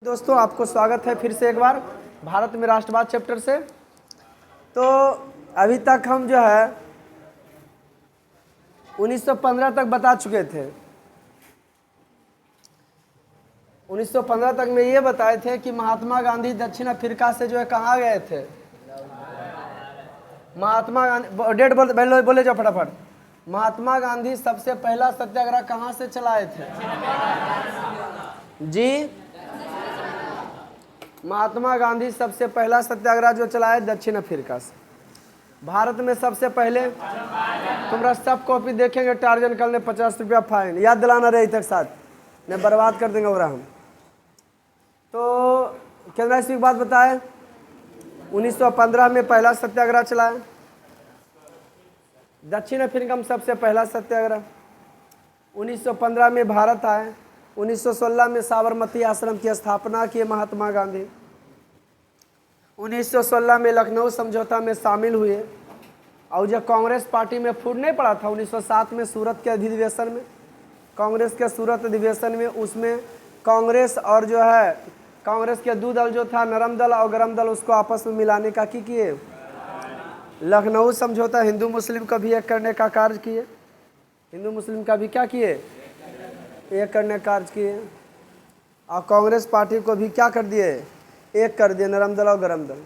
दोस्तों आपको स्वागत है फिर से एक बार भारत में राष्ट्रवाद चैप्टर से। तो अभी तक हम जो है 1915 तक बता चुके थे। 1915 तक में ये बताए थे कि महात्मा गांधी दक्षिण अफ्रीका से जो है कहाँ गए थे। महात्मा गांधी डेट बोले जाओ फटाफट। महात्मा गांधी सबसे पहला सत्याग्रह कहाँ से चलाए थे जी। महात्मा गांधी सबसे पहला सत्याग्रह जो चलाए दक्षिण अफ्रीका से। भारत में सबसे पहले तुम्हारा सब कॉपी देखेंगे टार्जन कल ने 50 रुपया फाइन याद दिलाना रहे तक साथ ने बर्बाद कर देंगे और हम। तो केंद्र की बात बताए 1915 में पहला सत्याग्रह चलाया दक्षिण अफ्रीका में सबसे पहला सत्याग्रह। 1915 में भारत आए। 1916 में साबरमती आश्रम की स्थापना की महात्मा गांधी। 1916 में लखनऊ समझौता में शामिल हुए और जब कांग्रेस पार्टी में फूट नहीं पड़ा था 1907 में सूरत के अधिवेशन में, कांग्रेस के सूरत अधिवेशन में, उसमें कांग्रेस और जो है कांग्रेस के दो दल जो था नरम दल और गरम दल उसको आपस में मिलाने का की किए। लखनऊ समझौता हिंदू मुस्लिम का भी एक करने का कार्य किए। हिंदू मुस्लिम का भी क्या किए, एक करने कार्य किए। और कांग्रेस पार्टी को भी क्या कर दिए, एक कर दिए, नरम दल और गरम दल।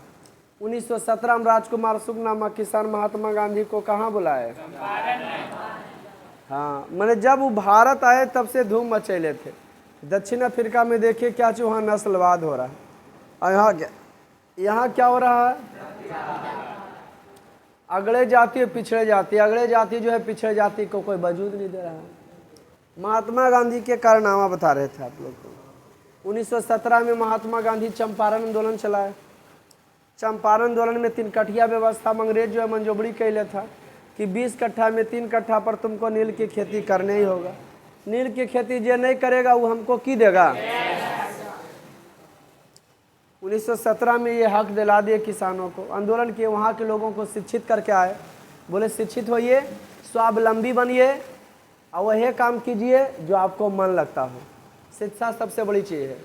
1917 में राजकुमार शुक्ल नामक किसान महात्मा गांधी को कहाँ बुलाए। हाँ मैंने जब वो भारत आए तब से धूम मचैले थे। दक्षिण अफ्रीका में देखिए क्या वहाँ नस्लवाद हो रहा है और यहाँ क्या हो रहा है, अगले जाति पिछड़े जाति, अगले जाति जो है पिछड़े जाति को कोई वजूद नहीं दे रहा है। महात्मा गांधी के कारनामा बता रहे थे आप लोग को। 1917 में महात्मा गांधी चंपारण आंदोलन चलाए। चंपारण आंदोलन में 3 कठिया व्यवस्था में अंग्रेज जो है मंजूरी कैले था कि 20 कट्ठा में 3 कट्ठा पर तुमको नील की खेती करने ही होगा। नील की खेती जो नहीं करेगा वो हमको की देगा। 1917 में ये हक दिला दिए किसानों को। आंदोलन किए, वहाँ के लोगों को शिक्षित करके आए। बोले शिक्षित होइए, स्वावलंबी बनिए और वही काम कीजिए जो आपको मन लगता हो। शिक्षा सबसे बड़ी चीज़ है।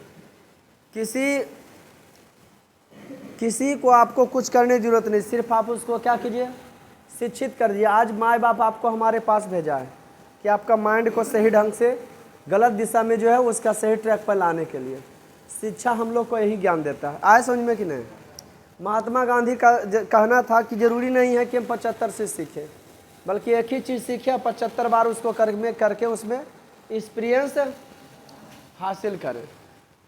किसी को आपको कुछ करने की जरूरत नहीं, सिर्फ आप उसको क्या कीजिए, शिक्षित कर दिए। आज माँ बाप आपको हमारे पास भेजा है कि आपका माइंड को सही ढंग से गलत दिशा में जो है उसका सही ट्रैक पर लाने के लिए। शिक्षा हम लोग को यही ज्ञान देता है। आए समझ में कि नहीं। महात्मा गांधी का कहना था कि जरूरी नहीं है कि हम 75 से सीखें, बल्कि एक ही चीज़ सीखे 75 बार उसको करके उसमें एक्सपीरियंस हासिल करें।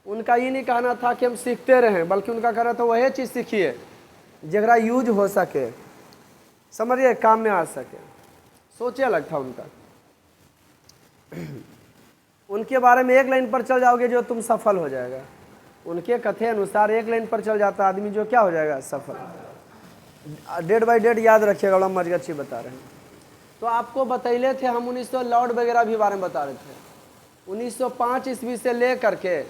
उनका ये नहीं कहना था कि हम सीखते रहें, बल्कि उनका कहना था वही चीज़ सीखिए जगरा यूज हो सके, समझिए काम में आ सके। सोचे अलग था उनका। उनके बारे में एक लाइन पर चल जाओगे जो तुम सफल हो जाएगा। उनके कथे अनुसार एक लाइन पर चल जाता आदमी जो क्या हो जाएगा, सफल। डेट बाई डेट याद रखिएगा, बड़ा मर्जी अच्छी बता रहे हैं। तो आपको बतैले थे हम 1900 लॉर्ड वगैरह भी बारे में बता रहे थे। 1905 ईस्वी से ले करके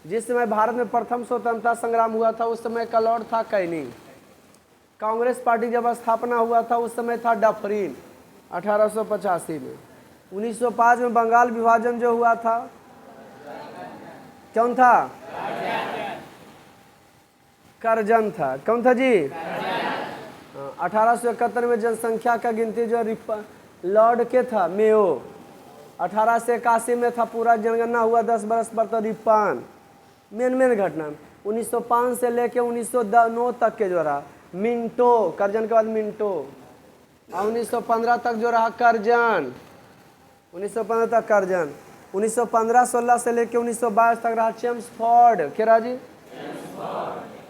जिस समय भारत में प्रथम स्वतंत्रता संग्राम हुआ था उस समय का लॉर्ड था कैनिंग। कांग्रेस पार्टी जब स्थापना हुआ था उस समय था डफरीन 1885 में। 1905 में बंगाल विभाजन जो हुआ था कौन था, करजन था। कौन था जी, 1871 में जनसंख्या का गिनती जो लॉर्ड के था मेयो। 1881 में था पूरा जनगणना हुआ 10 बरस पर तो रिपन। मेन घटना 1905 से लेके 1909 तक के जो रहा मिंटो, करजन के बाद मिंटो, और 1915 तक जो रहा करजन। 1915 तक करजन। 1915-16 से लेके 1922 तक रहा चेम्सफोर्ड के रहा जी,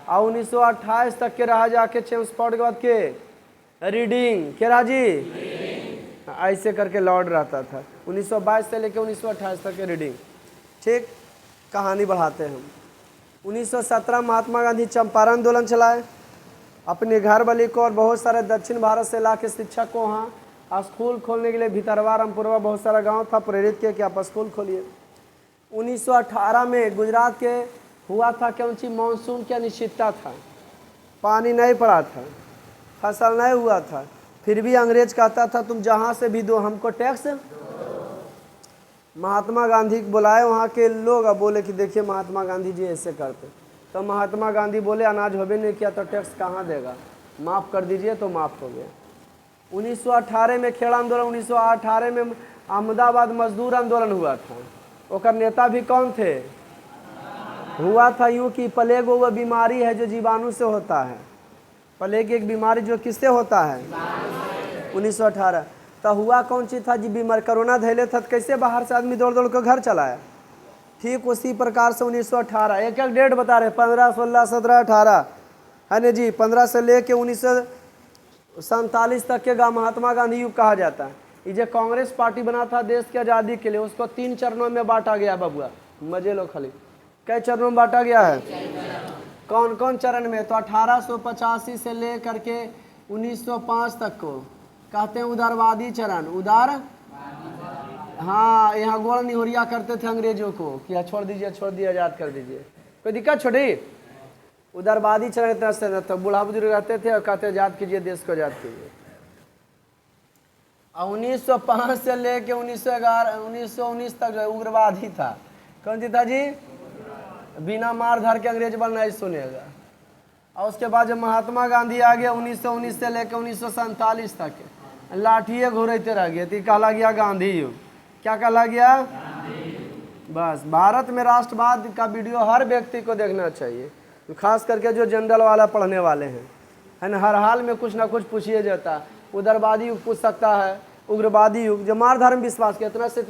और 1928 तक के रहा जाके चेम्सफोर्ड के बाद के रीडिंग के रहा जी। ऐसे करके लॉर्ड रहता था 1922 से लेके 1928 तक के रीडिंग। ठीक, कहानी बढ़ाते हैं हम। 1917 महात्मा गांधी चंपारण आंदोलन चलाए। अपने घर वाली को और बहुत सारे दक्षिण भारत से ला के शिक्षक को वहाँ स्कूल खोलने के लिए भितरवा रामपुरवा बहुत सारा गांव था, प्रेरित किया कि आप स्कूल खोलिए। 1918 में गुजरात के हुआ था कि ऊँची मानसून की अनिश्चितता था, पानी नहीं पड़ा था, फसल नहीं हुआ था, फिर भी अंग्रेज कहता था तुम जहाँ से भी दो हमको टैक्स महात्मा गांधी को बुलाए वहाँ के लोग, अब बोले कि देखिए महात्मा गांधी जी ऐसे करते। तो महात्मा गांधी बोले अनाज होबे नहीं किया तो टैक्स कहाँ देगा, माफ़ कर दीजिए, तो माफ़ हो गया। 1918 में खेड़ा आंदोलन, 1918 में अहमदाबाद मजदूर आंदोलन हुआ था। ओकर नेता भी कौन थे? हुआ था यूँ कि प्लेग वो बीमारी है जो जीवाणु से होता है। प्लेग एक बीमारी जो किससे होता है? 1918। तो हुआ कौन चीज़ था जी? बीमार कोरोना धैले था, तो कैसे बाहर से आदमी दौड़ दौड़ कर घर चलाया। ठीक उसी प्रकार से 1918, एक एक डेट बता रहे, 15, 16, 17, 18 है ना जी। 15 से लेके 1947 तक के महात्मा गांधी युग कहा जाता है। ये जो कांग्रेस पार्टी बना था देश की आज़ादी के लिए, उसको 3 चरणों में बांटा गया। बबुआ मजे लो खाली, कई चरणों में बांटा गया है? कौन कौन चरण में? तो 1885 से ले करके 1905 तक को कहते हैं उदारवादी चरण। उदार, हाँ, यहाँ गोड़ निहोरिया करते थे अंग्रेजों को कि छोड़ दीजिए, छोड़ दिए, आज़ाद कर दीजिए, कोई दिक्कत छोड़ी। उदारवादी चरण इतना से न था, बूढ़ा बुजुर्ग रहते थे और कहते आज़ाद कीजिए, देश को आज़ाद कीजिए। और 1905 से लेके 1919 तक जो उग्रवादी था, कौन सी था जी? बिना मार धार के अंग्रेज बनना ही सुनेगा। और उसके बाद जब महात्मा गांधी आ गया 1919 से लेकर 1947 तक लाठिए घुरते रह गए, तो कहला गया गांधी युग। क्या कहला गया? बस भारत में राष्ट्रवाद का वीडियो हर व्यक्ति को देखना चाहिए, खास करके जो जनरल वाला पढ़ने वाले हैं, है ना। हर हाल में कुछ ना कुछ पूछिए जाता है। उदारवादी युग पूछ सकता है, उग्रवादी युग, जो मार धर्म विश्वास के इतना से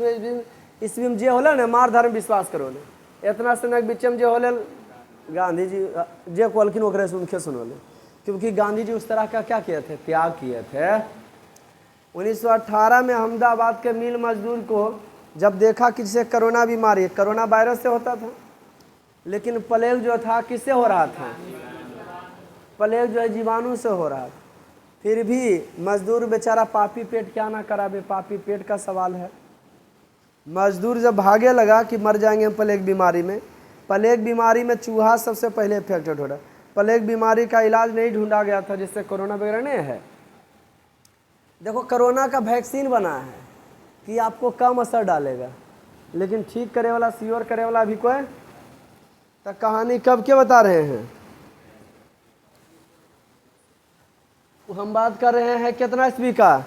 ईस्वी में जे होले ना मार धर्म विश्वास करो ने, इतना से बीच में जे होले गांधी जी जे कहलखिन ओकरे से उनके सुनोले, क्योंकि गांधी जी उस तरह का क्या किए थे? त्याग किए थे। 1918 में अहमदाबाद के मिल मजदूर को जब देखा कि जिसे कोरोना बीमारी, कोरोना वायरस से होता था, लेकिन प्लेग जो था किससे हो रहा था? प्लेग जो है जीवाणु से हो रहा था। फिर भी मजदूर बेचारा पापी पेट क्या ना करावे, पापी पेट का सवाल है। मजदूर जब भागे लगा कि मर जाएंगे हम प्लेग बीमारी में, प्लेग बीमारी में चूहा सबसे पहले इफेक्टेड हो रहा है। प्लेग बीमारी का इलाज नहीं ढूंढा गया था, जिससे कोरोना वगैरह नहीं है। देखो कोरोना का वैक्सीन बना है कि आपको कम असर डालेगा, लेकिन ठीक करे वाला, श्योर करे वाला अभी कोई। तो कहानी कब के बता रहे हैं? हम बात कर रहे हैं कितना ईस्वी का?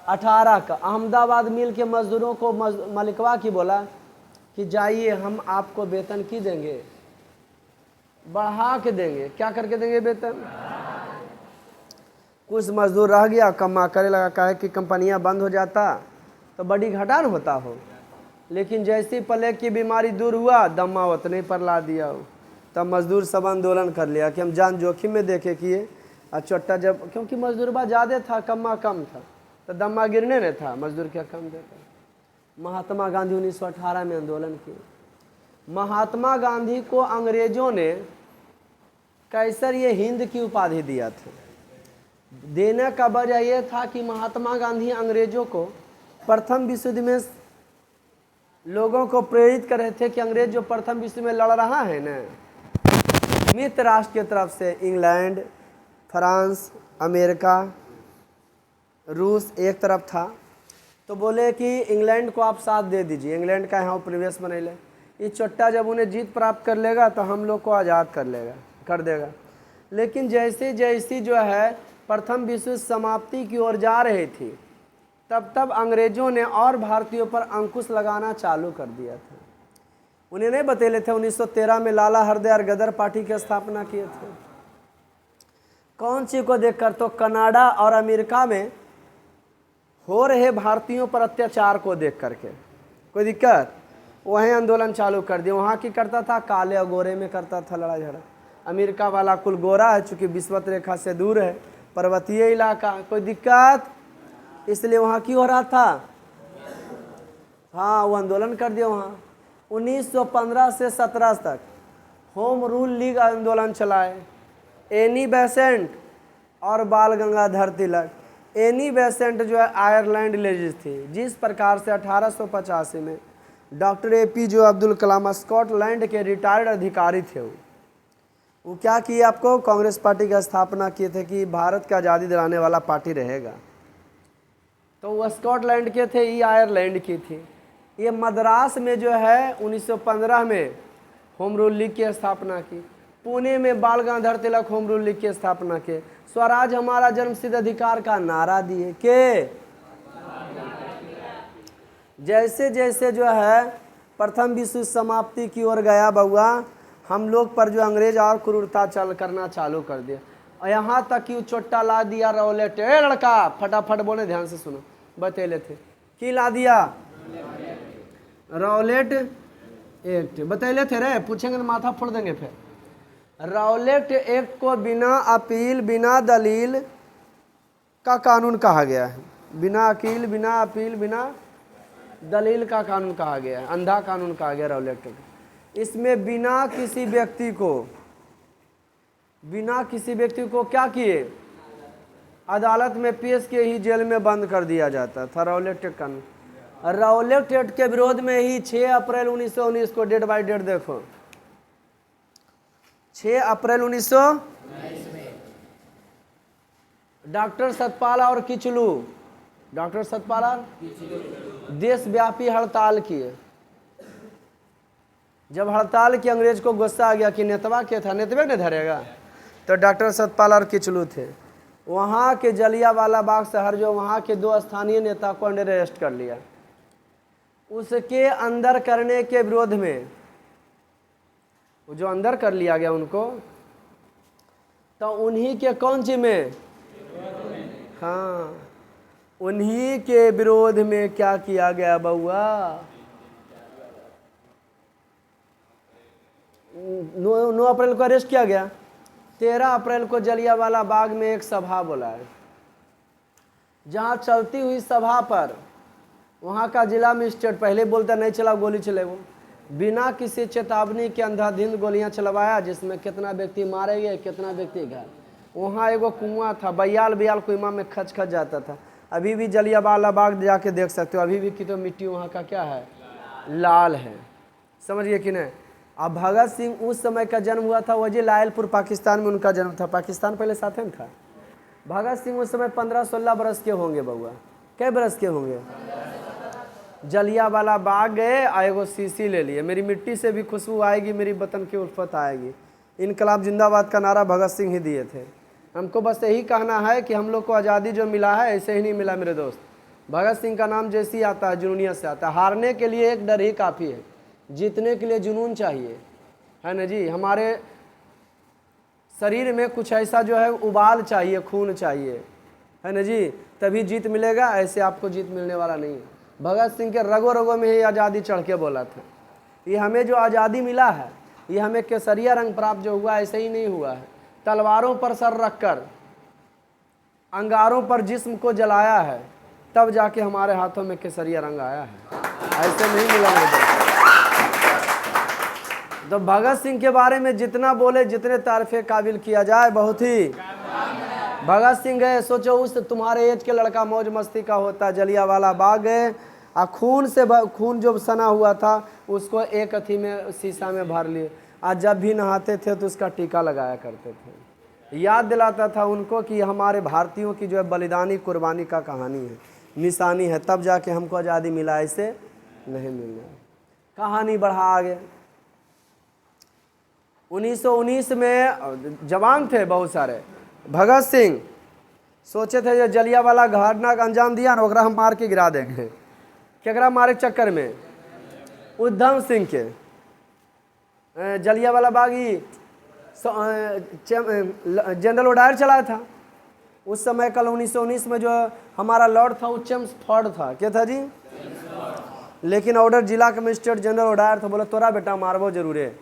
18 का। अहमदाबाद मिल के मजदूरों को मलिकवा की बोला कि जाइए हम आपको वेतन की देंगे, बढ़ा के देंगे। क्या करके देंगे वेतन? कुछ मजदूर रह गया, कमा करे लगा, कहे कि कंपनियां बंद हो जाता तो बड़ी घटान होता हो। लेकिन जैसी प्लेग की बीमारी दूर हुआ, दम्मा उतने पर ला दिया हो। तब मजदूर सब आंदोलन कर लिया कि हम जान जोखिम में देखे किए। और चोट्टा जब, क्योंकि मजदूरबा ज़्यादा था, कम्मा कम था, तो दम्मा गिरने नहीं था, मजदूर क्या कम देता। महात्मा गांधी 1918 में आंदोलन किए। महात्मा गांधी को अंग्रेजों ने कैसर ये हिंद की उपाधि दिया था। देने का वजह यह था कि महात्मा गांधी अंग्रेजों को प्रथम विश्व युद्ध में लोगों को प्रेरित कर रहे थे कि अंग्रेज जो प्रथम विश्व में लड़ रहा है ना, मित्र राष्ट्र की तरफ से इंग्लैंड, फ्रांस, अमेरिका, रूस एक तरफ था, तो बोले कि इंग्लैंड को आप साथ दे दीजिए, इंग्लैंड का यहाँ उपनिवेश बने ले। ये चोट्टा जब उन्हें जीत प्राप्त कर लेगा तो हम लोग को आज़ाद कर देगा। लेकिन जैसे जैसी जो है प्रथम विश्व समाप्ति की ओर जा रही थी, तब अंग्रेजों ने और भारतीयों पर अंकुश लगाना चालू कर दिया था। उन्हें नहीं बतेले थे 1913 में लाला हरदयाल गदर पार्टी की स्थापना किए थे। कौन सी को देखकर? तो कनाडा और अमेरिका में हो रहे भारतीयों पर अत्याचार को देख करके। कोई दिक्कत? वहीं आंदोलन चालू कर दिया। वहाँ की करता था, काले और गोरे में करता था लड़ाई झगड़ा। अमेरिका वाला कुल गोरा है, चूँकि विषुवत रेखा से दूर है, पर्वतीय इलाका, कोई दिक्कत, इसलिए वहाँ की हो रहा था। हाँ, वो आंदोलन कर दिया वहाँ। 1915 से 17 तक होम रूल लीग आंदोलन चलाए। एनी बेसेंट और बाल गंगाधर तिलक। एनी बेसेंट जो है आयरलैंड लेडीज थी। जिस प्रकार से 1885 में doctor APJ Abdul Kalam Scotland के रिटायर्ड अधिकारी थे, वो क्या किए? आपको कांग्रेस पार्टी की स्थापना किए थे कि भारत का आज़ादी दिलाने वाला पार्टी रहेगा। तो वो स्कॉटलैंड के थे, ये आयरलैंड की थी। ये मद्रास में जो है 1915 में होम रूल लीग की स्थापना की। पुणे में बाल Gangadhar Tilak home rule league की स्थापना के। स्वराज हमारा जन्मसिद्ध अधिकार का नारा दिए के। जैसे जैसे जो है प्रथम विश्व समाप्ति की ओर गया बउआ, हम लोग पर जो अंग्रेज और क्रूरता करना चालू कर दिया। और यहाँ तक कि चोट्टा ला दिया रौलेट। ए लड़का फटाफट बोले, ध्यान से सुनो, बतेले थे कि ला दिया रौलेट एक्ट, बतैले थे रे, पूछेंगे ना माथा फोड़ देंगे फिर। रौलेट एक्ट को बिना अपील बिना दलील का कानून कहा गया है। बिना अकील बिना अपील बिना दलील का कानून कहा गया है, अंधा कानून कहा गया रौलेट एक्ट। इसमें बिना किसी व्यक्ति को क्या किए, अदालत में पेश किए ही जेल में बंद कर दिया जाता था। रौलेट एक्ट कानून, रौलेट एक्ट के विरोध में ही 6 अप्रैल 1919 को, डेट बाय डेट देखो, 6 अप्रैल 1919 में डॉक्टर सतपाल और किचलू, डॉक्टर सतपाल और देशव्यापी हड़ताल किए। जब हड़ताल की अंग्रेज को गुस्सा आ गया कि नेतवा के था, नेतवे ने धरेगा, तो डॉक्टर सतपाल और किचलू थे। वहाँ के जलियांवाला बाग शहर जो वहाँ के 2 स्थानीय नेता को अंडर अरेस्ट कर लिया। उसके अंदर करने के विरोध में, जो अंदर कर लिया गया उनको, तो उन्हीं के कौन सी में, हाँ, उन्हीं के विरोध में क्या किया गया बउआ, 9 अप्रैल को अरेस्ट किया गया। 13 अप्रैल को जलियांवाला बाग में एक सभा बुलाया। जहाँ चलती हुई सभा पर वहाँ का जिला मजिस्ट्रेट पहले बोलता नहीं चला गोली चलेगा, बिना किसी चेतावनी के अंधाधुंध गोलियां चलवाया, जिसमें कितना व्यक्ति मारे गए कितना व्यक्ति घायल। वहाँ एगो कुआं था, बयाल कुआं में खच खच जाता था। अभी भी जलियांवाला बाग जाके देख सकते हो, अभी भी की तो मिट्टी वहाँ का क्या है, लाल है। समझिए कि नहीं। अब भगत सिंह उस समय का जन्म हुआ था वजी लायलपुर पाकिस्तान में, उनका जन्म था। पाकिस्तान पहले साथ में था। भगत सिंह उस समय 15-16 बरस के होंगे बउआ, कै बरस के होंगे। जलियांवाला बाग गए, एगो शीशी ले लिए, मेरी मिट्टी से भी खुशबू आएगी, मेरी वतन की उल्फत आएगी। इनकलाब जिंदाबाद का नारा भगत सिंह ही दिए थे। हमको बस यही कहना है कि हम लोग को आज़ादी जो मिला है ऐसे ही नहीं मिला मेरे दोस्त। भगत सिंह का नाम जैसे ही आता है जुनूनियत से आता है। हारने के लिए एक डर ही काफ़ी है, जीतने के लिए जुनून चाहिए, है ना जी। हमारे शरीर में कुछ ऐसा जो है उबाल चाहिए, खून चाहिए, है ना जी, तभी जीत मिलेगा। ऐसे आपको जीत मिलने वाला नहीं है। भगत सिंह के रगों रगों में ही आज़ादी चढ़ के बोला था। ये हमें जो आज़ादी मिला है, ये हमें केसरिया रंग प्राप्त जो हुआ ऐसे ही नहीं हुआ है। तलवारों पर सर रखकर अंगारों पर जिस्म को जलाया है, तब जाके हमारे हाथों में केसरिया रंग आया है, ऐसे नहीं मिला मुझे। तो भगत सिंह के बारे में जितना बोले, जितने तारीफे काबिल किया जाए, बहुत ही। भगत सिंह गए, सोचो उस तुम्हारे एज के लड़का मौज मस्ती का होता, जलियांवाला बाग गए, और खून जो सना हुआ था उसको एक अथी में शीशा में भर लिए। आज जब भी नहाते थे तो उसका टीका लगाया करते थे। याद दिलाता था उनको कि हमारे भारतीयों की जो है बलिदानी कुर्बानी का कहानी है, निशानी है, तब जाके हमको आज़ादी मिला, ऐसे नहीं मिलना। कहानी बढ़ा आगे। 1919 में जवान थे बहुत सारे। भगत सिंह सोचे थे जो जलियांवाला घटना का अंजाम दिया ना, ओकरा हम मार के गिरा देंगे। केकरा मारे के चक्कर में, उधम सिंह के। जलियांवाला बाग ही जनरल ओडायर चलाया था उस समय। कल 1919 में जो हमारा लॉर्ड था वो चेम्सफोर्ड था। क्या था जी? लेकिन ऑर्डर जिला का मजिस्ट्रेट जनरल ओडायर था, बोला तोरा बेटा मारबो जरूर है,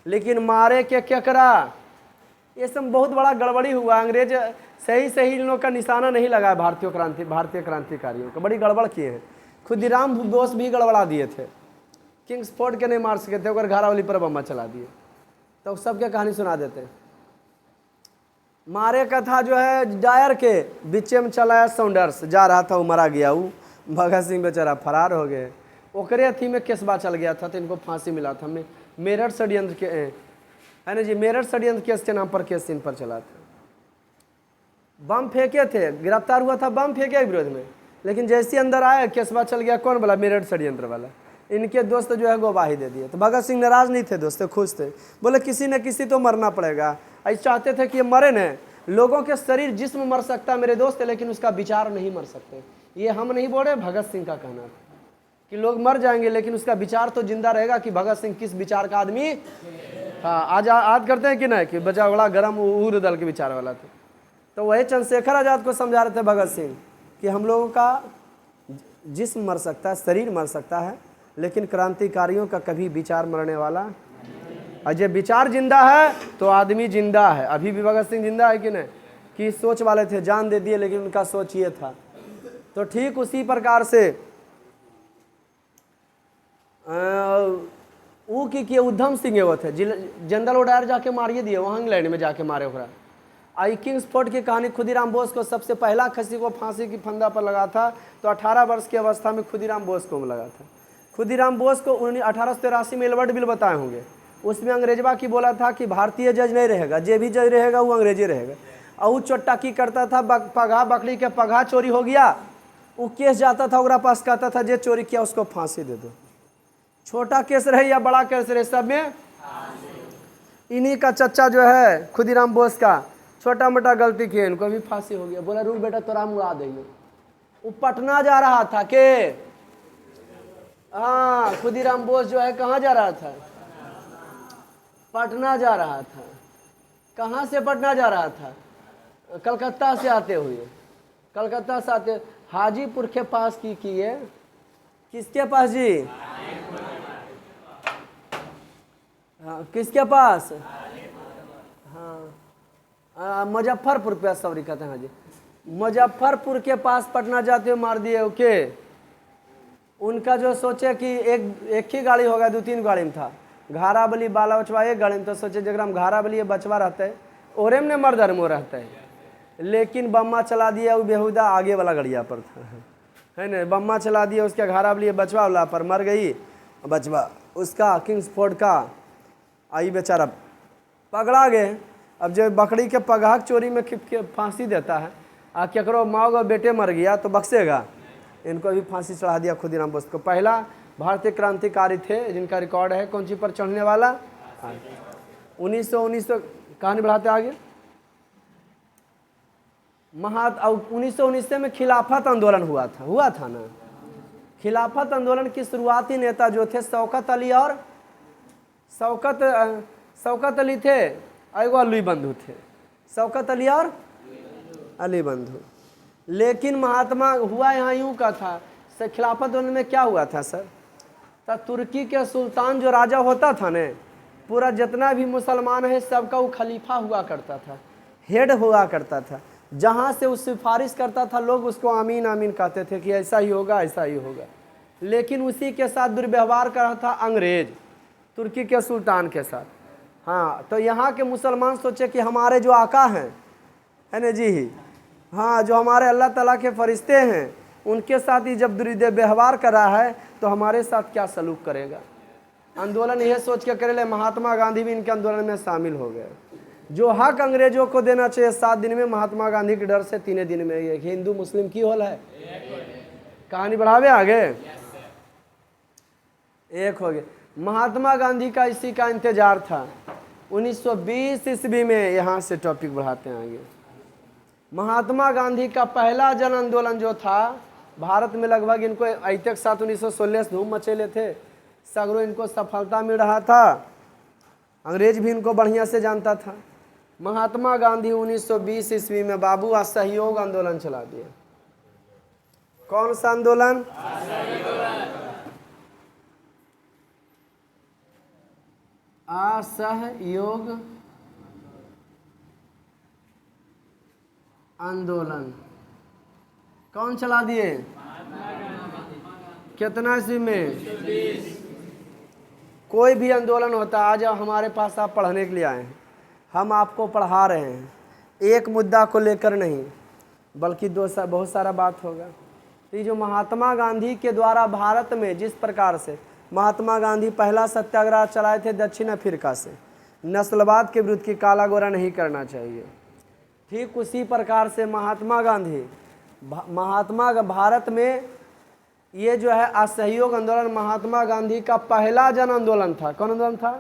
लेकिन मारे के केकरा, ये सब बहुत बड़ा गड़बड़ी हुआ। अंग्रेज सही इन लोग का निशाना नहीं लगाया भारतीय क्रांतिकारियों का, बड़ी गड़बड़ किए हैं। खुदीराम बोस भी गड़बड़ा दिए थे, किंग्सफोर्ड के नहीं मार सके थे, और घरावली पर बम्बा चला दिए। तो सबके कहानी सुना देते। मारे का था जो है डायर के बीचे में चलाया, सौंडर्स जा रहा था, वो मारा गया। वो भगत सिंह बेचारा फरार हो गए। ओकरे अथी में केसबा चल गया था, तो इनको फांसी मिला था। मेरठ षड्यंत्र के, है ना जी, मेरठ षड्यंत्र केस के नाम पर केस इन पर चला था। बम फेंके थे, गिरफ्तार हुआ था बम फेंके विरोध में, लेकिन जैसे अंदर आया केसबा चल गया। कौन वाला? मेरठ षड्यंत्र वाला। इनके दोस्त जो है गवाही दे दिए। तो भगत सिंह नाराज नहीं थे दोस्त, खुश थे, बोले किसी न किसी तो मरना पड़ेगा। ऐसे चाहते थे कि ये मरे न, लोगों के शरीर जिस्म मर सकता है मेरे दोस्त, लेकिन उसका विचार नहीं मर सकते। ये हम नहीं बोले, भगत सिंह का कहना था कि लोग मर जाएंगे लेकिन उसका विचार तो जिंदा रहेगा कि भगत सिंह किस विचार का आदमी। हाँ, आज करते हैं कि नहीं कि बचा बड़ा गर्म उग्र दल के विचार वाला था। तो वही चंद्रशेखर आज़ाद को समझा रहे थे भगत सिंह कि हम लोगों का जिस्म मर सकता है, शरीर मर सकता है, लेकिन क्रांतिकारियों का कभी विचार मरने वाला। और जब विचार जिंदा है तो आदमी जिंदा है। अभी भी भगत सिंह जिंदा है कि नहीं, कि सोच वाले थे, जान दे दिए, लेकिन उनका सोच ये था। तो ठीक उसी प्रकार से वो की उधम सिंह वो थे, जनरल ओडायर जाके मारिए दिए वहाँ इंग्लैंड में जाके मारे ओकरा। आई किंग्सफोर्ड की कहानी, खुदीराम बोस को सबसे पहला खसी को फांसी की फंदा पर लगा था तो 18 वर्ष की अवस्था में खुदीराम बोस को लगा था। खुदीराम बोस को 1883 में एल्बर्ट बिल बताए होंगे, उसमें अंग्रेजवा की बोला था कि भारतीय जज नहीं रहेगा, जे भी जज रहेगा वो अंग्रेजी रहेगा। और वो चोट्टाकी करता था, पगहा बकरी के पगहा चोरी हो गया, वो केस जाता था ओकरा पास, कहता था जे चोरी किया उसको फांसी दे दो। छोटा केस रहे या बड़ा केस रहे, सब में इन्हीं का चच्चा जो है खुदीराम बोस का छोटा मोटा गलती किए इनको भी फांसी हो गया। बोला रुक बेटा तोरा मुड़ा देंगे। वो पटना जा रहा था के, हाँ खुदीराम बोस जो है कहाँ जा रहा था, पटना जा रहा था। कहाँ से पटना जा रहा था, कलकत्ता से आते हुए, कलकत्ता से आते हाजीपुर के पास की किए, किसके पास जी, हाँ किसके पास, हाँ मुजफ्फरपुर पे, सॉरी कहते हैं जी, मुजफ्फरपुर के पास पटना जाते हुए मार दिए। ओके, उनका जो सोचे कि एक ही गाड़ी होगा, 2-3 गाड़ी में था, घाराबली बाला बचवा एक गाड़ी में, तो सोचे जगह हम घाराबली बचवा रहता है ओरे में मर्दर में रहता है, लेकिन बम्मा चला दिया वो बेहुदा आगे वाला गड़िया पर था, है ना, बम्मा चला दिया उसके घाराबली बचवा वाला पर, मर गई बचवा उसका किंग्सफोर्ड का। आई बेचारा पकड़ा गए। अब जो बकरी के पगहा चोरी में फांसी देता है, आ केकरो माँ और बेटे मर गया तो बख्शेगा, इनको भी फांसी चढ़ा दिया खुदीराम बोस को। पहला भारतीय क्रांतिकारी थे जिनका रिकॉर्ड है कौन सी पर चढ़ने वाला। 1919 कहानी बढ़ाते आगे। 1919 में खिलाफत आंदोलन हुआ था ना। खिलाफत आंदोलन की शुरुआती नेता जो थे शौकत अली और शौकत अली थे, एगो अली बंधु थे, शौकत अली और अली बंधु। लेकिन महात्मा हुआ यहाँ यूं का था, खिलाफत आंदोलन में क्या हुआ था सर, तो तुर्की के सुल्तान जो राजा होता था ने, पूरा जितना भी मुसलमान है सबका वो खलीफा हुआ करता था, हेड हुआ करता था, जहाँ से वो सिफारिश करता था लोग उसको आमीन आमीन कहते थे कि ऐसा ही होगा ऐसा ही होगा। लेकिन उसी के साथ दुर्व्यवहार कर रहा था अंग्रेज, तुर्की के सुल्तान के साथ। हाँ, तो यहाँ के मुसलमान सोचे कि हमारे जो आका हैं, है ना जी, हाँ जो हमारे अल्लाह ताला के फरिश्ते हैं, उनके साथ ही जब दुर्व्यवहार कर रहा है तो हमारे साथ क्या सलूक करेगा। आंदोलन यह सोच के करे, महात्मा गांधी भी इनके आंदोलन में शामिल हो गए। जो हक अंग्रेजों को देना चाहिए 7 दिन में, महात्मा गांधी के डर से 3 दिन में ये हिंदू मुस्लिम की होल है। कहानी बढ़ावे आगे, एक हो गए। महात्मा गांधी का इसी का इंतजार था। 1920 ईस्वी में, यहाँ से टॉपिक बढ़ाते हैं आगे। महात्मा गांधी का पहला जन आंदोलन जो था भारत में, लगभग इनको आज तक 1916 से धूम मचेले थे, सगरों इनको सफलता मिल रहा था, अंग्रेज भी इनको बढ़िया से जानता था। महात्मा गांधी 1920 ईस्वी में बाबू असहयोग आंदोलन चला दिया। कौन सा आंदोलन, असहयोग आंदोलन कौन चला दिए, कितना ईस्वी में। कोई भी आंदोलन होता है, आज हमारे पास आप पढ़ने के लिए आए हैं, हम आपको पढ़ा रहे हैं, एक मुद्दा को लेकर नहीं बल्कि बहुत सारा बात होगा। ये जो महात्मा गांधी के द्वारा भारत में जिस प्रकार से महात्मा गांधी पहला सत्याग्रह चलाए थे दक्षिण अफ्रीका से, नस्लवाद के विरुद्ध की काला गोरा नहीं करना चाहिए, ठीक उसी प्रकार से महात्मा गांधी भारत में ये जो है असहयोग आंदोलन महात्मा गांधी का पहला जन आंदोलन था। कौन आंदोलन था?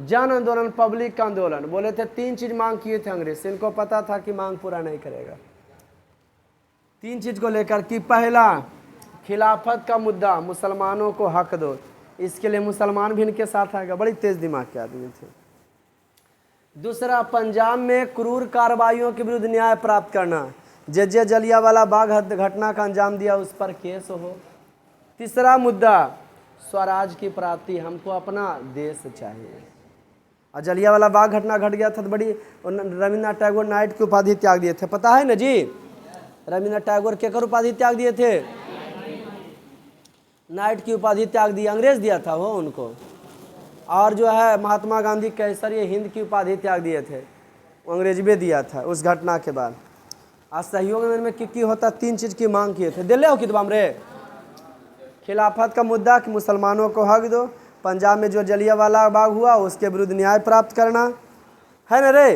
जन आंदोलन, पब्लिक आंदोलन। बोले थे 3 चीज मांग किए थे अंग्रेज से, इनको पता था कि मांग पूरा नहीं करेगा। 3 चीज को लेकर कि पहला, खिलाफत का मुद्दा, मुसलमानों को हक दो। इसके लिए मुसलमान भी इनके साथ आएगा, बड़ी तेज दिमाग के आदमी थे। दूसरा, पंजाब में क्रूर कार्रवाइयों के विरुद्ध न्याय प्राप्त करना, जे जलियांवाला बाग घटना का अंजाम दिया उस पर केस हो। तीसरा मुद्दा, स्वराज की प्राप्ति, हमको अपना देश चाहिए। और जलियांवाला बाग घटना घट गया था तो बड़ी, रविन्द्रनाथ टैगोर नाइट की उपाधि त्याग दिए थे, पता है ना जी? रविन्द्रनाथ टैगोर केकर उपाधि त्याग दिए थे? नाइट की उपाधि त्याग दी, अंग्रेज दिया था वो उनको। और जो है महात्मा गांधी कैसरिए हिंद की उपाधि त्याग दिए थे, वो अंग्रेज भी दिया था उस घटना के बाद। आज सहयोग में की होता 3 चीज की मांग किए थे, दिल्ली हो कितबाम रे। खिलाफत का मुद्दा कि मुसलमानों को हक दो, पंजाब में जो जलियांवाला बाग हुआ उसके विरुद्ध न्याय प्राप्त करना है ना रे,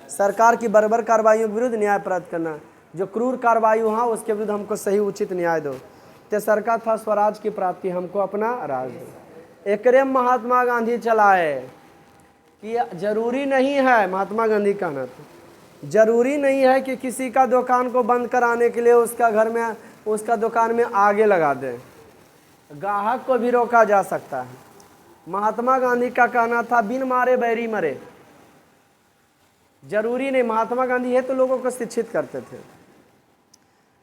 सरकार की बर्बर कार्रवाइयों के विरुद्ध न्याय प्राप्त करना, जो क्रूर कार्रवाई हुआ उसके विरुद्ध हमको सही उचित न्याय दो। तेसर का था स्वराज की प्राप्ति, हमको अपना राज दो। एकरे महात्मा गांधी चलाए कि जरूरी नहीं है, महात्मा गांधी का ना तो जरूरी नहीं है कि किसी का दुकान को बंद कराने के लिए उसका घर में, उसका दुकान में आगे लगा दें, ग्राहक को भी रोका जा सकता है। महात्मा गांधी का कहना था बिन मारे बैरी मरे, जरूरी नहीं। महात्मा गांधी है तो लोगों को शिक्षित करते थे,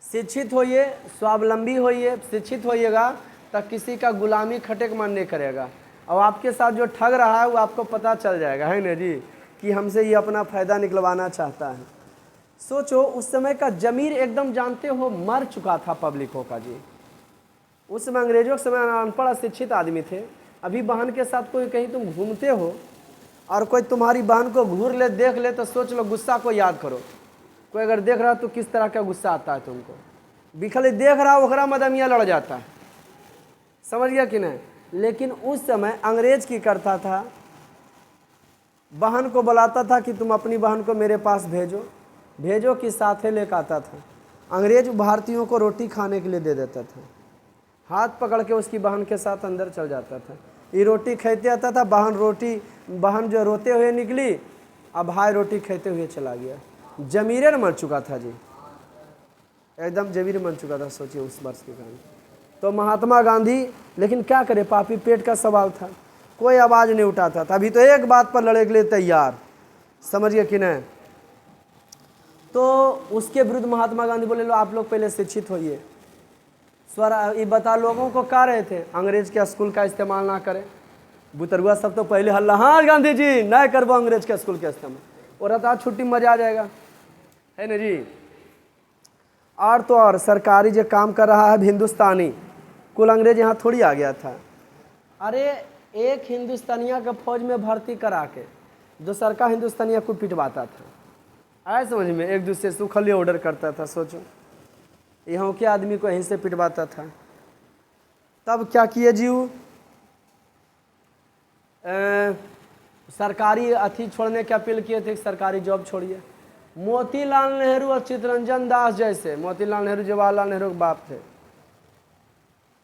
शिक्षित होइए, स्वावलंबी होइए, शिक्षित होइएगा तब किसी का गुलामी खटेक मन नहीं करेगा। और आपके साथ जो ठग रहा है वो आपको पता चल जाएगा, है ना जी, कि हमसे ये अपना फ़ायदा निकलवाना चाहता है। सोचो उस समय का जमीर एकदम जानते हो मर चुका था पब्लिकों का जी। उस समय अंग्रेजों के समय अनपढ़ शिक्षित आदमी थे। अभी बहन के साथ कोई कहीं तुम घूमते हो और कोई तुम्हारी बहन को घूर ले, देख ले, तो सोच लो गुस्सा को याद करो। कोई अगर देख रहा तो किस तरह का गुस्सा आता है तुमको। बिखले देख रहा ओखरा मदमिया लड़ जाता है, समझ गया कि नहीं? लेकिन उस समय अंग्रेज की करता था, बहन को बुलाता था कि तुम अपनी बहन को मेरे पास भेजो, भेजो कि साथे लेकर आता था। अंग्रेज भारतीयों को रोटी खाने के लिए दे देता था, हाथ पकड़ के उसकी बहन के साथ अंदर चल जाता था। ये रोटी खाते आता था, बहन जो रोते हुए निकली, अब भाई रोटी खाते हुए चला गया। जमीरे मर चुका था जी, एकदम जमीर मर चुका था। सोचिए उस वर्ष के कारण। तो महात्मा गांधी, लेकिन क्या करे, पापी पेट का सवाल था, कोई आवाज़ नहीं उठाता था। अभी तो एक बात पर लड़ने के लिए तैयार, समझ गए कि नहीं? तो उसके विरुद्ध महात्मा गांधी बोले लो आप लोग पहले शिक्षित होइए। ये बता लोगों को कह रहे थे अंग्रेज के स्कूल का इस्तेमाल ना करें। बुतरुआ सब तो पहले हल्ला, हाँ गांधी जी नहीं करबो अंग्रेज के स्कूल के इस्तेमाल, और रहता छुट्टी मजा आ जाएगा, है ना जी। और तो और सरकारी जो काम कर रहा है हिंदुस्तानी, कुल अंग्रेज यहाँ थोड़ी आ गया था। अरे एक हिंदुस्तानिया का फौज में भर्ती करा के दूसर का हिंदुस्तानिया को पिटवाता था। आए समझ में? एक दूसरे से उखली ऑर्डर करता था। सोचो यहाँ के आदमी को यहीं से पिटवाता था। तब क्या किए जीव, सरकारी अथी छोड़ने की अपील किए थे, सरकारी जॉब छोड़िए। मोतीलाल नेहरू और चित्तरंजन दास जैसे, मोतीलाल नेहरू जवाहरलाल नेहरू के बाप थे,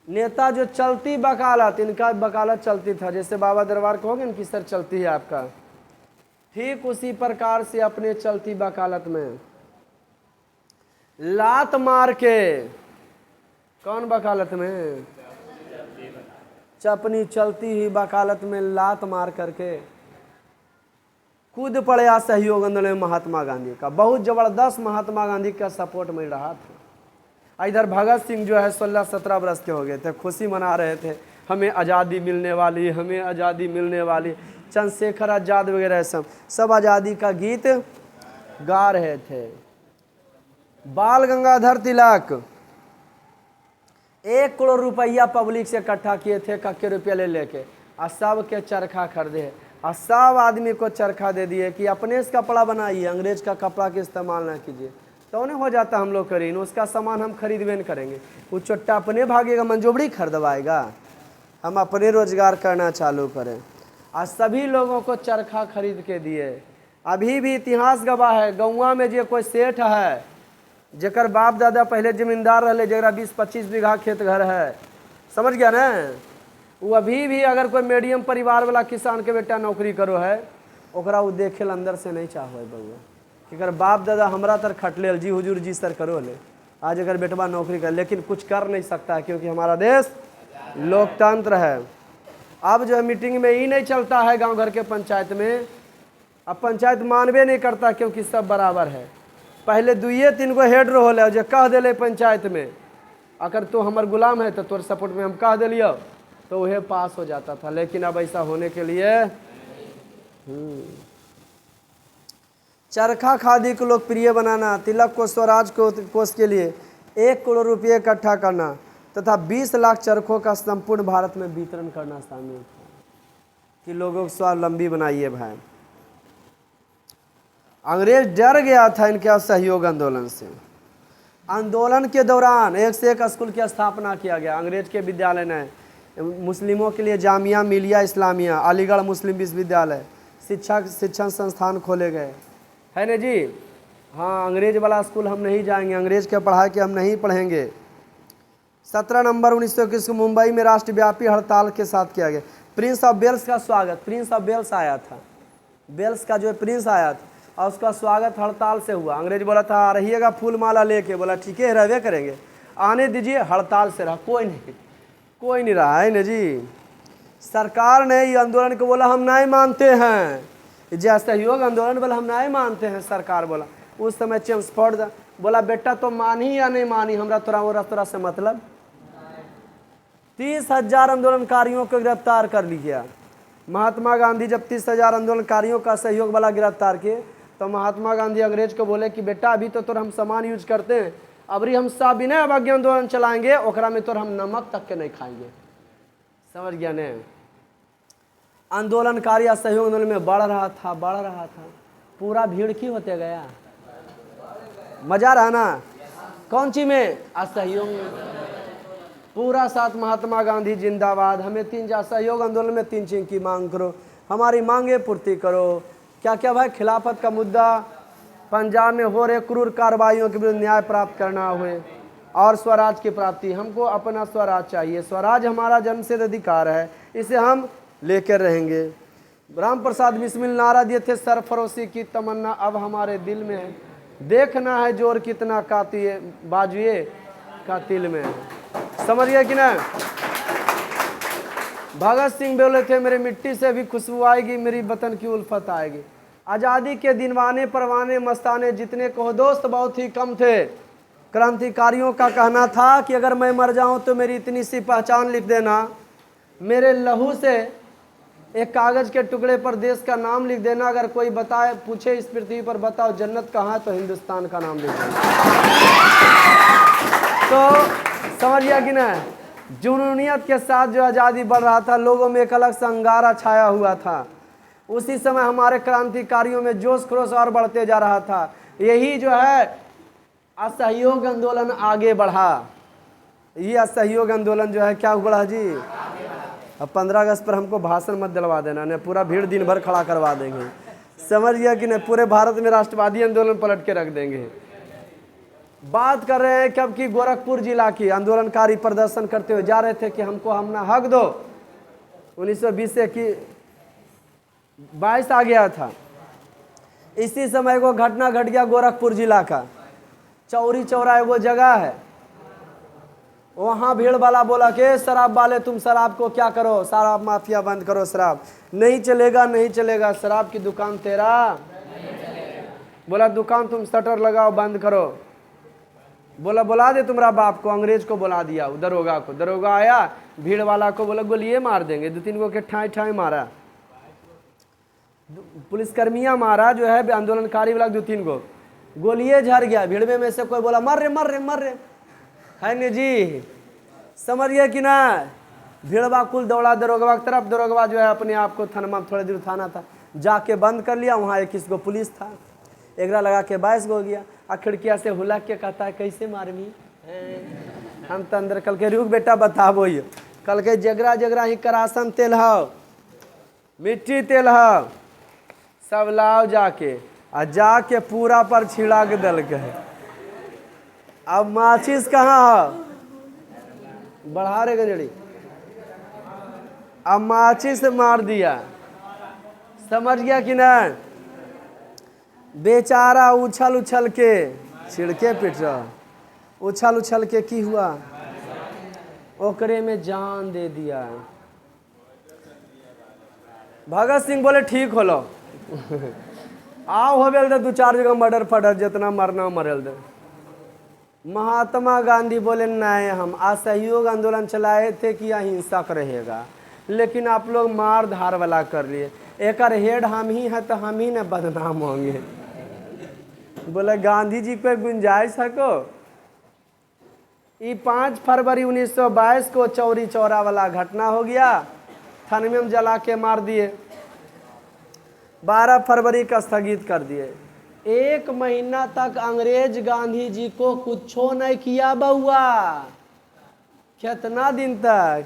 नेता जो चलती वकालत, इनका वकालत चलती था, जैसे बाबा दरबार कहोगे इनकी सर चलती है आपका, ठीक उसी प्रकार से अपने चलती वकालत में लात मार के, कौन वकालत में? अपनी चलती ही वकालत में लात मार करके कूद पड़े असहयोग आंदोलन में महात्मा गांधी का। बहुत जबरदस्त महात्मा गांधी का सपोर्ट मिल रहा था। इधर भगत सिंह जो है 16-17 वर्ष के हो गए थे, खुशी मना रहे थे, हमें आज़ादी मिलने वाली, हमें आज़ादी मिलने वाली। चंद्रशेखर आज़ाद वगैरह सब आज़ादी का गीत गा रहे थे। बाल गंगाधर तिलक 1 करोड़ रुपया पब्लिक से इकट्ठा किए थे, कक्के रुपया ले लेके, और सब के चरखा खरीदे, और सब आदमी को चरखा दे दिए कि अपने से कपड़ा बनाइए, अंग्रेज का कपड़ा के इस्तेमाल ना कीजिए। तो नहीं हो जाता हम लोग करीन, उसका सामान हम खरीदबे नहीं करेंगे, वो चोट्टा अपने भागेगा, मंजोबड़ी खरीदवाएगा, हम अपने रोजगार करना चालू करें। आज सभी लोगों को चरखा खरीद के दिए। अभी भी इतिहास गवाह है, गौवा में जो कोई सेठ है जेकर बाप दादा पहले जमींदार रहे, जरा 20-25 बीघा खेत घर है, समझ गया ना, वो अभी भी अगर कोई मीडियम परिवार वाला किसान के बेटा नौकरी करो है, ओकरा वो देखे अंदर से नहीं चाहो है बउआ कि अगर बाप दादा हमरा तर खटले जी हुजूर जी सर करो ले, आज अगर बेटवा नौकरी कर, लेकिन कुछ कर नहीं सकता है क्योंकि हमारा देश लोकतंत्र है। अब जो है मीटिंग में ही नहीं चलता है गांव घर के पंचायत में, अब पंचायत मानवे नहीं करता क्योंकि सब बराबर है। पहले 2-3 गो हेड रोल है जो कह दिले पंचायत में अगर तो हमार गुलाम है तो तोर सपोर्ट में हम कह दिलियो तो वह पास हो जाता था, लेकिन अब ऐसा होने के लिए चरखा खादी को लोकप्रिय बनाना, तिलक को स्वराज कोष के लिए 1 करोड़ रुपये इकट्ठा करना तथा 20 लाख चरखों का संपूर्ण भारत में वितरण करना शामिल था कि लोगों को स्वावलंबी बनाइए भाई। अंग्रेज डर गया था इनके असहयोग आंदोलन से। आंदोलन के दौरान 1 से 1 स्कूल की स्थापना किया गया। अंग्रेज के विद्यालय ने मुस्लिमों के लिए जामिया मिलिया इस्लामिया, अलीगढ़ मुस्लिम विश्वविद्यालय, शिक्षण संस्थान खोले गए, है ना जी। हाँ, अंग्रेज वाला स्कूल हम नहीं जाएंगे, अंग्रेज के पढ़ाई के हम नहीं पढ़ेंगे। 17 नवंबर 1921 को मुंबई में राष्ट्रव्यापी हड़ताल के साथ किया गया। प्रिंस ऑफ वेल्स का स्वागत, प्रिंस ऑफ वेल्स आया था, वेल्स का जो प्रिंस आया था और उसका स्वागत हड़ताल से हुआ। अंग्रेज बोला था रहिएगा फूल माला लेके, बोला ठीक है रहवे करेंगे, आने दीजिए, हड़ताल से रहा, कोई नहीं रहा है ना जी। सरकार ने ये आंदोलन को बोला हम नहीं मानते हैं, जो सहयोग आंदोलन बोला हम नहीं मानते हैं, सरकार बोला। उस समय चेम्सफोर्ड बोला बेटा तो मानी या नहीं मानी, हमरा तोरा से मतलब। 30,000 आंदोलनकारियों को गिरफ्तार कर लिया। महात्मा गांधी जब 30,000 आंदोलनकारियों का सहयोग वाला गिरफ्तार किए तो महात्मा गांधी अंग्रेज को बोले कि बेटा अभी तो हम सामान यूज करते हैं, अबरी हम सविनय अवज्ञा आंदोलन चलाएंगे, ओकरा में हम नमक तक के नहीं खाएंगे, समझ गया ने। आंदोलनकारी असहयोग आंदोलन में बढ़ रहा था, पूरा भीड़ की होते गया, मजा रहा ना। कौन सी में? असहयोग में। पूरा साथ महात्मा गांधी जिंदाबाद, हमें 3 असहयोग आंदोलन में 3 चीज की मांग करो, हमारी मांगे पूर्ति करो। क्या क्या भाई? खिलाफत का मुद्दा, पंजाब में हो रहे क्रूर कार्रवाइयों के विरुद्ध न्याय प्राप्त करना हुए और स्वराज की प्राप्ति। हमको अपना स्वराज चाहिए, स्वराज हमारा जन्मसिद्ध अधिकार है, इसे हम लेकर रहेंगे। राम प्रसाद बिस्मिल नारा दिए थे, सरफरोशी की तमन्ना अब हमारे दिल में है, देखना है जोर कितना कातिए बाजुए कातिल में है, समझ गए कि ना। भगत सिंह बोले थे मेरे मिट्टी से भी खुशबू आएगी, मेरी वतन की उल्फत आएगी। आज़ादी के दिनवाने परवाने मस्ताने जितने कहो दोस्त बहुत ही कम थे। क्रांतिकारियों का कहना था कि अगर मैं मर जाऊं तो मेरी इतनी सी पहचान लिख देना, मेरे लहू से एक कागज के टुकड़े पर देश का नाम लिख देना, अगर कोई बताए पूछे इस पृथ्वी पर बताओ जन्नत कहाँ, तो हिंदुस्तान का नाम लिख देना। तो समझ गया कि ना, जुनूनियत के साथ जो आज़ादी बढ़ रहा था, लोगों में एक अलग सा अंगारा छाया हुआ था। उसी समय हमारे क्रांतिकारियों में जोश खरोश और बढ़ते जा रहा था। यही जो है असहयोग आंदोलन आगे बढ़ा। ये असहयोग आंदोलन जो है क्या बढ़ा जी। अब 15 अगस्त पर हमको भाषण मत दिलवा देना, ने पूरा भीड़ दिन भर खड़ा करवा देंगे, समझ गया कि नहीं। पूरे भारत में राष्ट्रवादी आंदोलन पलट के रख देंगे। बात कर रहे हैं कब की, गोरखपुर जिला की आंदोलनकारी प्रदर्शन करते हुए जा रहे थे कि हमको अपना हक दो। 1920 से कि 22 आ गया था। इसी समय को घटना घट गया गोरखपुर जिला का। चौरी चौरा वो जगह है, वहाँ भीड़ वाला बोला कि शराब वाले तुम शराब को क्या करो, शराब माफिया बंद करो, शराब नहीं चलेगा, नहीं चलेगा, शराब की दुकान तेरा। बोला दुकान तुम शटर लगाओ बंद करो। बोला बुला दे तुम्हारा बाप को, अंग्रेज को बुला दिया, दरोगा को। दरोगा आया, भीड़ वाला को बोला गोलिये मार देंगे। 2-3 गो के ठाई ठाई मारा, पुलिसकर्मियां मारा जो है आंदोलनकारी वाला, 2-3 गो गोलिये झड़ गया। भीड़ में से कोई बोला मर रे मर रे मर रे, है न जी, समझ गए कि ना। भीड़वा कुल दौड़ा दरोगवा की तरफ। दरोगवा जो है अपने आप को थाना में थोड़ी दूर थाना था, जाके बंद कर लिया। वहाँ 21 गो पुलिस था, एकरा लगा के 22 गो हो गया। आ खिड़किया से हुला के कहता है कैसे मारवी, हम तो अंदर। कल के रुक बेटा बताबो, ये कल के जगरा जगरा ही करासन तेल हो, मिट्टी तेल हो, सब लाओ जाके, आ जाके पूरा पर छिड़ा के दल के अब माचिस कहाँ है? बढ़ा रे गंजड़ी। अब माचिस मार दिया, समझ गया कि नहीं? बेचारा उछल उछल के छिड़के पिट रहा, उछल उछल के की हुआ, ओकरे में जान दे दिया। भगत सिंह बोले ठीक होलो आओ हो दे 2-4 जगह मर्डर फडर, जितना मरना मरल दे। महात्मा गांधी बोले नहीं, हम असहयोग आंदोलन चलाए थे कि अहिंसक रहेगा, लेकिन आप लोग मार धार वाला कर लिए, एक हेड हम ही है तो हम ही ने बदनाम होंगे। बोले गांधी जी पे गुंजाइश है को? ये 5 फरवरी 1922 को चौरी चौरा वाला घटना हो गया, थाने में जला के मार दिए। 12 फरवरी का स्थगित कर दिए। 1 महीना तक अंग्रेज गांधी जी को कुछ नहीं किया बउआ। कितना दिन तक?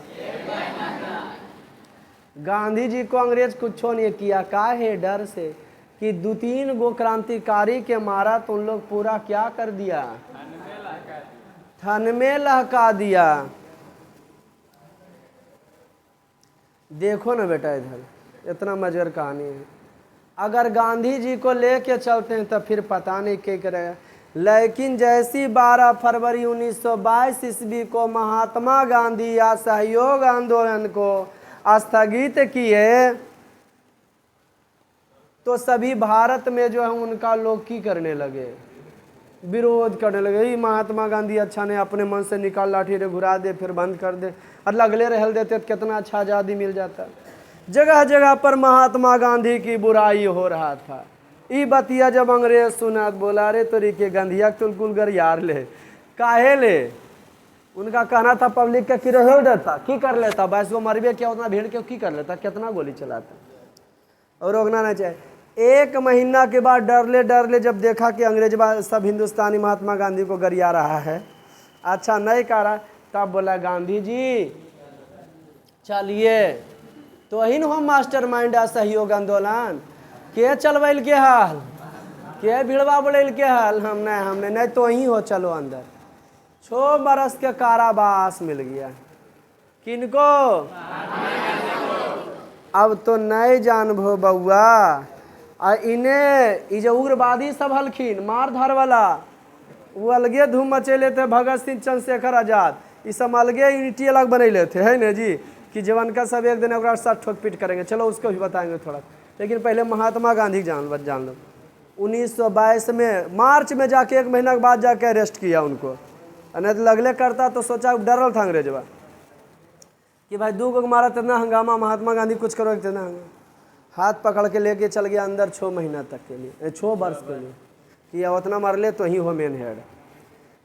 गांधी जी को अंग्रेज कुछ नहीं किया, काहे? डर से कि 2-3 गो क्रांतिकारी के मारा तो उन लोग पूरा क्या कर दिया? थन में लहका दिया। देखो ना बेटा, इधर इतना मजेदार कहानी है। अगर गांधी जी को लेके चलते हैं तो फिर पता नहीं क्या करेगा। लेकिन जैसी 12 फरवरी 1922 ईस्वी को महात्मा गांधी असहयोग आंदोलन को स्थगित किए तो सभी भारत में जो है उनका लोग की करने लगे, विरोध करने लगे। ये महात्मा गांधी अच्छा नहीं, अपने मन से निकाल लाठी रे घुरा दे, फिर बंद कर दे, और लगले रहल देते तो कितना अच्छा आज़ादी मिल जाता। जगह जगह पर महात्मा गांधी की बुराई हो रहा था। ये बतिया जब अंग्रेज सुना बोला रे तोरी के गांधिया तुलकुल गर यार ले, काहे ले? उनका कहना था पब्लिक का कि रह देता की कर लेता, 22 को मरबे क्या, उतना भीड़ के की कर लेता, कितना गोली चलाता, और रोकना नहीं चाहिए। 1 महीना के बाद डरले जब देखा कि अंग्रेज सब हिंदुस्तानी महात्मा गांधी को गरिया रहा है, अच्छा नहीं कर रहा, तब बोला गांधी जी चलिए, तो ही हम मास्टर माइंड असहयोग आंदोलन के चलवैल के हाल, के भिड़वा बोल के हाल, हमने नहीं तो ही हो, चलो अंदर। 6 बरस के कारावास मिल गया किनको? अब तो नहीं जानबो बउआ। आ इन्हें जो उग्रवादी सब हलखिन मार धार वाला, वो अलगे धूम मचेले थे। भगत सिंह, चंद्रशेखर आजाद, ये सब अलगे यूनिटी अलग बनैले थे, है ना जी, कि जवान का सब एक दिन एक साथ ठोक पीट करेंगे। चलो उसको भी बताएंगे थोड़ा, लेकिन पहले महात्मा गांधी जान लो। 1922 में मार्च में जाके 1 महीना के बाद जाके अरेस्ट किया उनको, नहीं तो लगले करता तो सोचा, डरल था अंग्रेजवा कि भाई 2 को मारा इतना हंगामा, महात्मा गांधी कुछ करो इतना हंगामा। हाथ पकड़ के लेके चल गया अंदर 6 महीना तक के लिए, 6 वर्ष के लिए, कि अब उतना मार ले तो ही हो मेन हेड।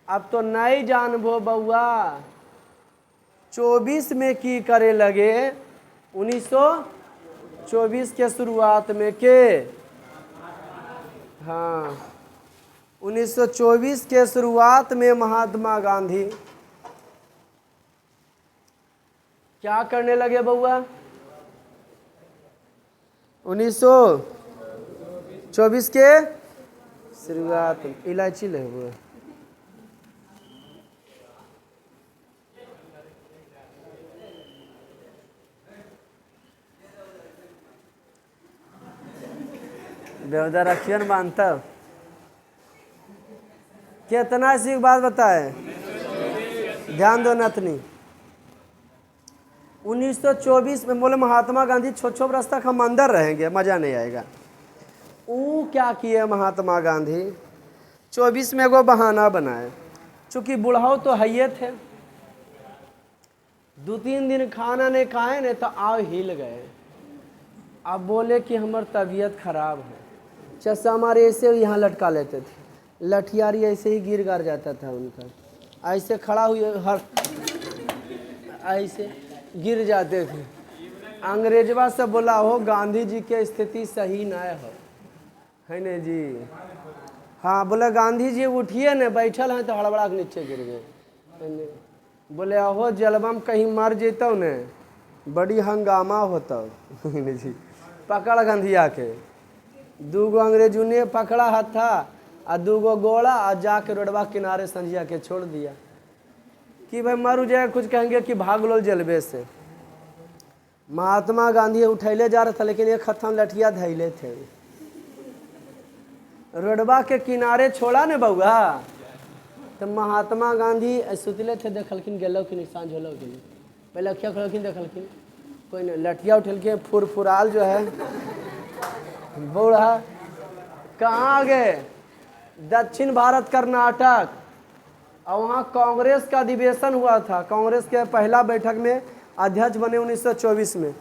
अब तो नहीं जानबो बउआ। 24 में की करे लगे? 1924 के शुरुआत में के, हाँ 1924 के शुरुआत में महात्मा गांधी क्या करने लगे बउआ? 1924 के शुरुआत में इलायची ले हुए, देवदार अखियन मानता। कितना सी बात बताए, ध्यान दो नथनी। 1924 में बोले महात्मा गांधी 6 बरस तक हम अंदर रहेंगे, मज़ा नहीं आएगा। वो क्या किए महात्मा गांधी? 24 में एगो बहाना बनाए, चूँकि बुढ़ाओ तो है थे, 2-3 दिन खाना नहीं खाए नहीं तो आओ हिल गए। अब बोले कि हमार तबीयत खराब है, चस्सा हमारे ऐसे यहाँ लटका लेते थे, लठियारी ऐसे ही गिर गर जाता था उनका, ऐसे खड़ा हुए हर ऐसे गिर जाते थे। अंग्रेजवा से बोला हो गांधी जी के स्थिति सही ना हो, है न जी? हाँ बोले गांधी जी उठिए न, बैठल हैं तो हड़बड़ा के नीचे गिर गए। बोले अहो जलबम कहीं मर जेतो न, बड़ी हंगामा होता जी। पकड़ गांधिया के, 2 गो अंग्रेजों ने पकड़ा हाथ था, आ 2 गो गोड़ा आ जाके रोडवा किनारे संजिया के छोड़ दिया कि भाई मर जाए। कुछ कहेंगे कि भाग लो जलवे से। महात्मा गांधी उठैले जा रहा था लेकिन एक हथन लठिया धैले थे। रोडवा के किनारे छोड़ा ने बउआ तो महात्मा गांधी सुतले थे, देखलखिन गेलो कि नहीं, सांझ होलो कि नहीं, पहले अखिया खोलखिन देखलखिन कोई नहीं, लठिया उठलखिन, फुरफुराल जो है बूढ़ा कहाँ गए, दक्षिण भारत कर्नाटक। और वहाँ कांग्रेस का अधिवेशन हुआ था। कांग्रेस के पहला बैठक में अध्यक्ष बने 1924 में।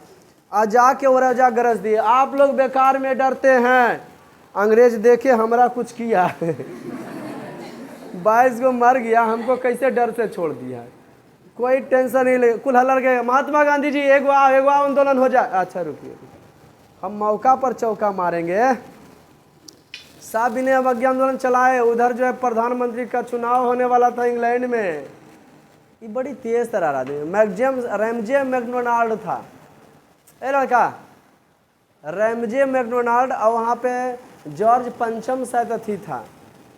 आ जाके वो राजा गरज दिए, आप लोग बेकार में डरते हैं, अंग्रेज देखे हमारा कुछ किया 22 को मर गया, हमको कैसे डर से छोड़ दिया। कोई टेंशन नहीं ले, कुल हल्ला गए, महात्मा गांधी जी एक बार आंदोलन हो जाए। अच्छा रुकिए, हम मौका पर चौका मारेंगे। साहब अवज्ञा आंदोलन चलाए। उधर जो है प्रधानमंत्री का चुनाव होने वाला था इंग्लैंड में। ये बड़ी तेज तरार आदमी रैमजे मैकडोनाल्ड था। ए लड़का रैमजे मैकडोनाल्ड, और वहाँ पे जॉर्ज पंचम शायद अथी था,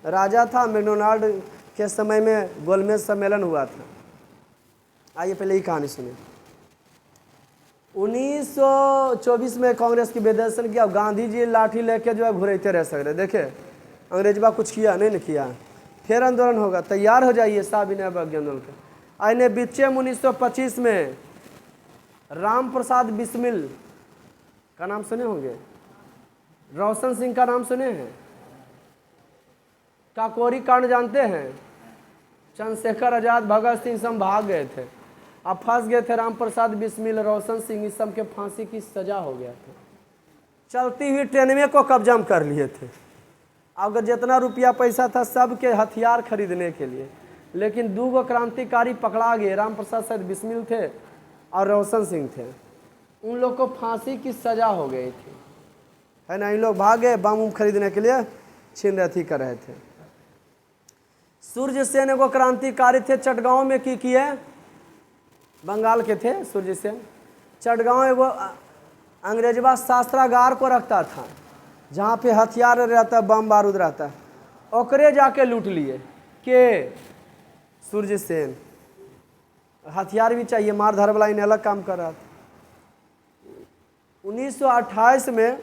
राजा था। मैकडोनाल्ड के समय में गोलमेज सम्मेलन हुआ था। आइए पहले ही कहानी सुनिए। 1924 में कांग्रेस की बेदर्शन किया। गांधी जी लाठी लेके जो है घुरते रह सकते। देखे अंग्रेजबा कुछ किया नहीं किया, फिर आंदोलन होगा, तैयार हो जाइए। साहब अवज्ञा आंदोलन का आइने बीचे 1925 में राम प्रसाद बिस्मिल का नाम सुने होंगे, रोशन सिंह का नाम सुने हैं, काकोरी कांड जानते हैं, चंद्रशेखर आजाद भगत सिंह सब भाग गए थे, अब फंस गए थे। राम प्रसाद बिस्मिल, रोशन सिंह, इस सब के फांसी की सजा हो गया था। चलती हुई ट्रेन में को कब्जा कर लिए थे। अगर जितना रुपया पैसा था सब के हथियार खरीदने के लिए, लेकिन 2 गो क्रांतिकारी पकड़ा गए। राम प्रसाद शायद बिस्मिल थे और रोशन सिंह थे। उन लोग को फांसी की सजा हो गई थी, है ना। इन लोग भागे बम खरीदने के लिए, छीन रथी कर रहे थे। सूर्य सेन एगो क्रांतिकारी थे, चटगांव में की किए, बंगाल के थे सूर्य सेन। चटगांव एगो अंग्रेजवा शास्त्रागार को रखता था, जहाँ पे हथियार रहता, बम बारूद रहता, ओकरे जाके लूट लिए के सूर्य सेन। हथियार भी चाहिए, मार धार वाला, इन्हें अलग काम कर रहा था। 1928 में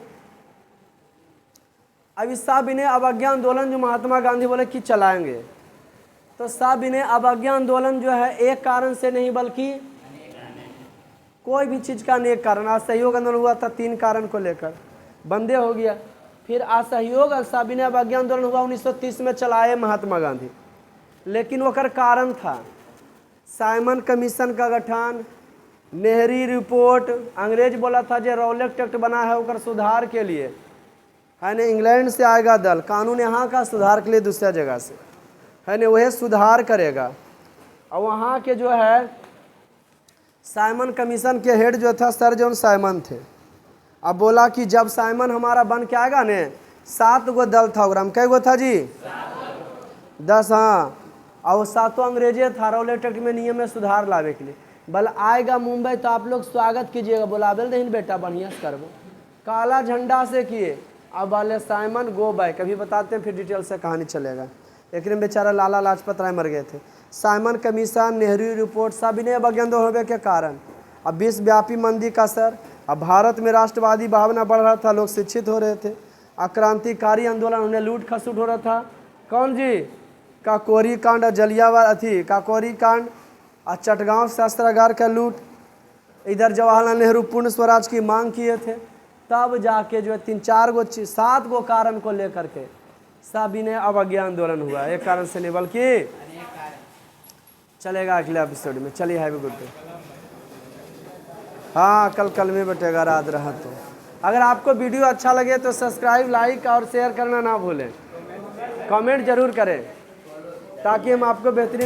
अब साहब इन्हें अवज्ञा आंदोलन जो महात्मा गांधी बोले कि चलाएंगे, तो साहब इन्हें अवज्ञा आंदोलन जो है एक कारण से नहीं बल्कि कोई भी चीज़ का अनेक कारण। असहयोग आंदोलन हुआ था 3 कारण को लेकर, बंदे हो गया। फिर असहयोग साहब अवज्ञा आंदोलन हुआ 1930 में चलाए महात्मा गांधी, लेकिन वकर कारण था साइमन कमीशन का गठन, नेहरू रिपोर्ट। अंग्रेज बोला था जो रॉलेट एक्ट बना है उकर सुधार के लिए, है ना, इंग्लैंड से आएगा दल, कानून यहाँ का सुधार के लिए दूसरा जगह से, है ना, वह सुधार करेगा। और वहाँ के जो है साइमन कमीशन के हेड जो था सर जॉन साइमन थे। अब बोला कि जब साइमन हमारा बन के आएगा ने, 7 गो दल था उग्राम, कै गो था जी, 10, हाँ। और 7 अंग्रेजे था रॉलेट एक्ट में नियम में सुधार लावे के लिए। बल आएगा मुंबई तो आप लोग स्वागत कीजिएगा, बोलाबे नहीं बेटा, बढ़िया से करबो, काला झंडा से किए। अब वाले साइमन गो बाय, कभी बताते हैं फिर डिटेल से कहानी चलेगा। एक दिन बेचारा लाला लाजपत राय मर गए थे। साइमन कमीशन, नेहरू रिपोर्ट, सब इन्हें अवज्ञा होने के कारण अब विश्वव्यापी मंदी का असर। अब भारत में राष्ट्रवादी भावना बढ़ रहा था, लोग शिक्षित हो रहे थे। क्रांतिकारी आंदोलन, उन्हें लूट खसूट हो रहा था। कौन जी, काकोरी कांड, जलियावाला थी काकोरी कांड और चटगांव शस्त्रागार का लूट। इधर जवाहरलाल नेहरू पूर्ण स्वराज की मांग किए थे। तब जाके जो है 3-4 गो 7 गो कारण को लेकर के सब इन्हें अवज्ञा आंदोलन हुआ। एक कारण से नहीं बल्कि चलेगा अगले एपिसोड में। चलिए, हैव अ गुड डे। हाँ, कल में बटेगा रात रहा तो। अगर आपको वीडियो अच्छा लगे तो सब्सक्राइब, लाइक और शेयर करना ना भूलें। कमेंट जरूर करें ताकि हम आपको बेहतरीन